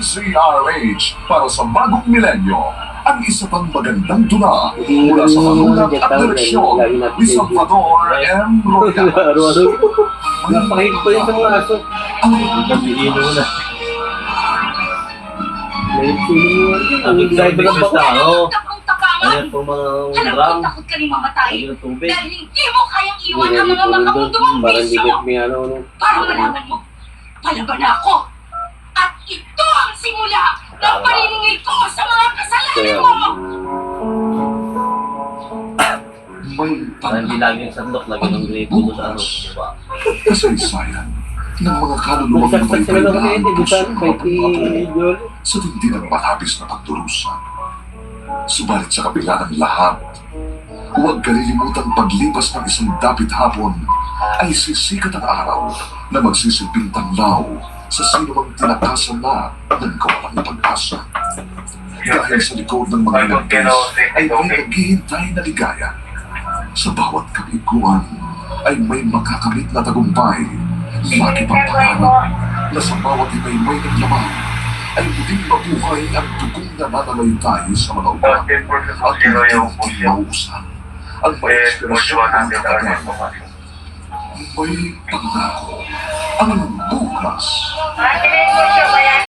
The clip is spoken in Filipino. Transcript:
DZRH para sa bagong milenyo. Ang isa pang magandang dula mula sa panulat at direksyon ni Salvador M. Rojas. Napakita pa rin sa mga aso. Pag-iino na. May feeling mo. Ang driver ng bako. Tapang-tapangan! Ayan po mga Alam drum. ko takot ka rin mamatay. Ayan yung tubig. Dahil hindi mo kayang iwan ang mga makakundumang Parang bisyo. dikit may ano. Para malaman mo, palaban na ako. At ito ang simula ng paniningil ko sa mga kasalanan Kaya, mo. May Parang hindi lagi yung sandok, lagi ng grape dito sa ano. Diba? kasaysayan ng mga kaluluwang magsaksak sila ng baybayin kuryente. Busan, kay Jol. sa hindi ng malabis na pagdurusa. Subalit sa kabila ng lahat, huwag kalilimutan paglipas ng isang dapit hapon ay sisikat ang araw na magsisilbing tanglaw sa sinumang tinakasan na ng kawalang pag-asa. Dahil sa likod ng mga ilagkis ay may naghihintay na ligaya. Sa bawat kabiguan ay may makakamit na tagumpay. Lagi pang pangarap na sa bawat ibay-may ng laman ay muling mabuhay ang dugong na nananalaytay sa mga ugat at hindi mauusan ang may inspirasyon ng kakagan. May pangako ang bukas.